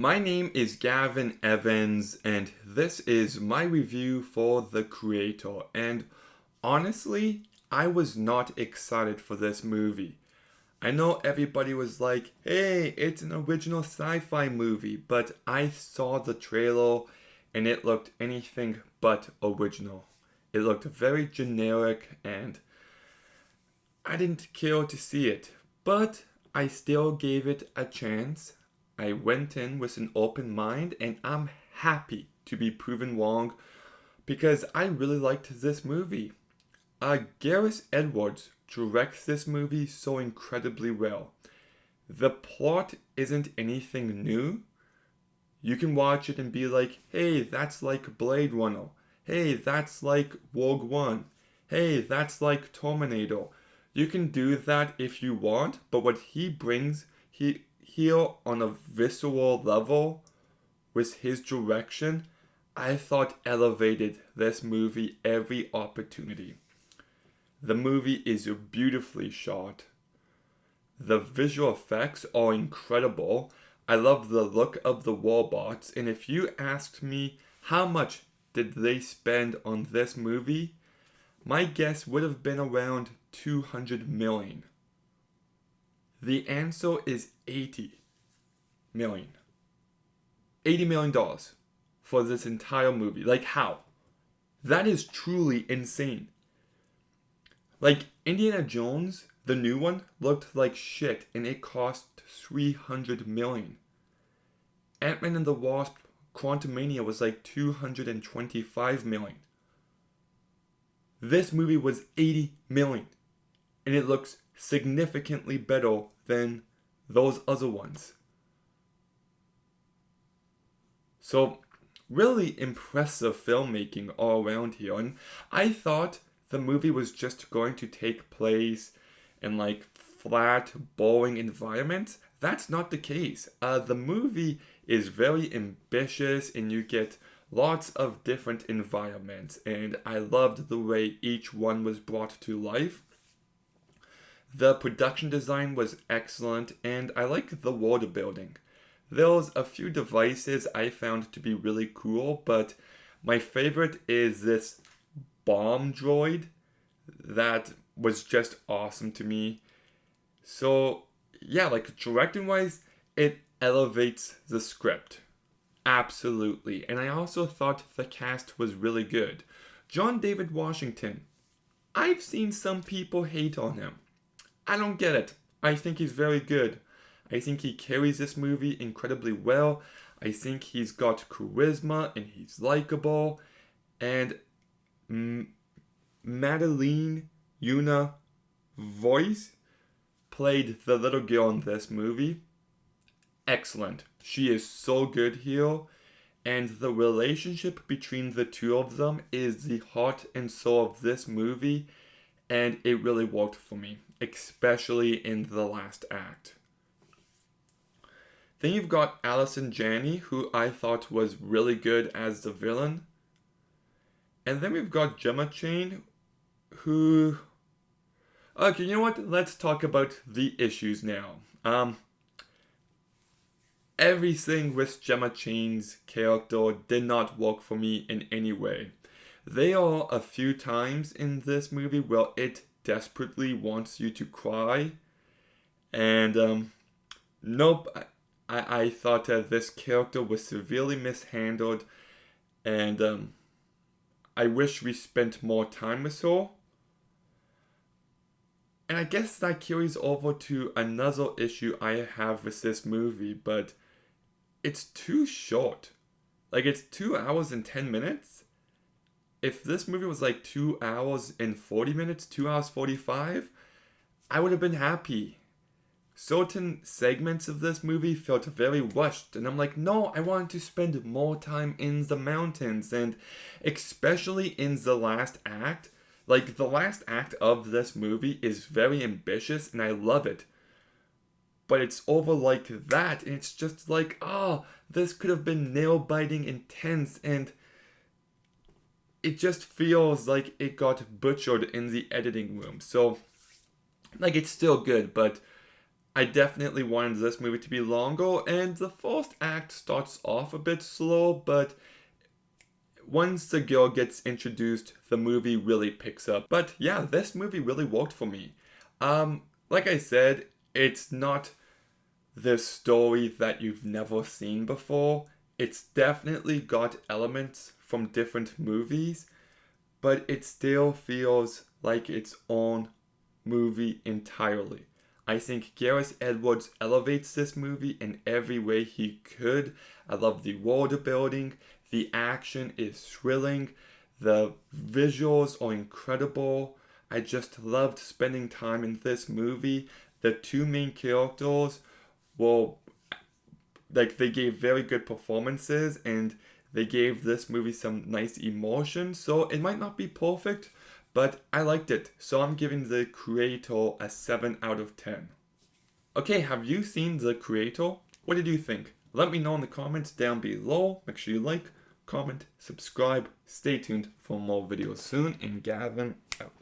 My name is Gavin Evans, and this is my review for The Creator. And honestly, I was not excited for this movie. I know everybody was like, hey, it's an original sci fi movie, but I saw the trailer and it looked anything but original. It looked very generic, and I didn't care to see it, but I still gave it a chance. I went in with an open mind, and I'm happy to be proven wrong because I really liked this movie. Gareth Edwards directs this movie so incredibly well. The plot isn't anything new. You can watch it and be like, hey, that's like Blade Runner. Hey, that's like Rogue One. Hey, that's like Terminator. You can do that if you want, but what he brings here on a visceral level with his direction, I thought elevated this movie every opportunity. The movie is beautifully shot. The visual effects are incredible. I love the look of the robots, and if you asked me how much did they spend on this movie, my guess would have been around 200 million. The answer is 80 million. $80 million for this entire movie. Like, how? That is truly insane. Like, Indiana Jones, the new one, looked like shit and it cost 300 million. Ant-Man and the Wasp Quantumania was like 225 million. This movie was 80 million and it looks significantly better than those other ones. So, really impressive filmmaking all around here. And I thought the movie was just going to take place in like flat, boring environments. That's not the case. The movie is very ambitious and you get lots of different environments. And I loved the way each one was brought to life. The production design was excellent and I like the world building. There's a few devices I found to be really cool, but my favorite is this bomb droid that was just awesome to me. So, yeah, like directing wise, it elevates the script. Absolutely. And I also thought the cast was really good. John David Washington. I've seen some people hate on him. I don't get it. I think he's very good. I think he carries this movie incredibly well. I think he's got charisma and he's likable. And Madeline Yuna voice played the little girl in this movie. Excellent. She is so good here. And the relationship between the two of them is the heart and soul of this movie. And it really worked for me, especially in the last act. Then you've got Allison Janney, who I thought was really good as the villain. And then we've got Gemma Chan, who... Okay, you know what? Let's talk about the issues now. Everything with Gemma Chan's character did not work for me in any way. There are a few times in this movie where it desperately wants you to cry. And, nope, I thought that this character was severely mishandled. And, I wish we spent more time with her. And I guess that carries over to another issue I have with this movie, but it's too short. Like, it's 2 hours and 10 minutes. If this movie was like 2 hours and 40 minutes, 2 hours 45, I would have been happy. Certain segments of this movie felt very rushed, and I'm like, no, I want to spend more time in the mountains, and especially in the last act. Like, the last act of this movie is very ambitious, and I love it. But it's over like that, and it's just like, oh, this could have been nail-biting intense, and it just feels like it got butchered in the editing room. So, like, it's still good, but I definitely wanted this movie to be longer, and the first act starts off a bit slow, but once the girl gets introduced, the movie really picks up. But yeah, this movie really worked for me. Like I said, it's not this story that you've never seen before. It's definitely got elements from different movies, but it still feels like its own movie entirely. I think Gareth Edwards elevates this movie in every way he could. I love the world building, the action is thrilling, the visuals are incredible. I just loved spending time in this movie. The two main characters were like they gave very good performances and they gave this movie some nice emotion. So it might not be perfect, but I liked it. So I'm giving The Creator a 7 out of 10. Okay, have you seen The Creator? What did you think? Let me know in the comments down below. Make sure you like, comment, subscribe. Stay tuned for more videos soon. And Gavin out.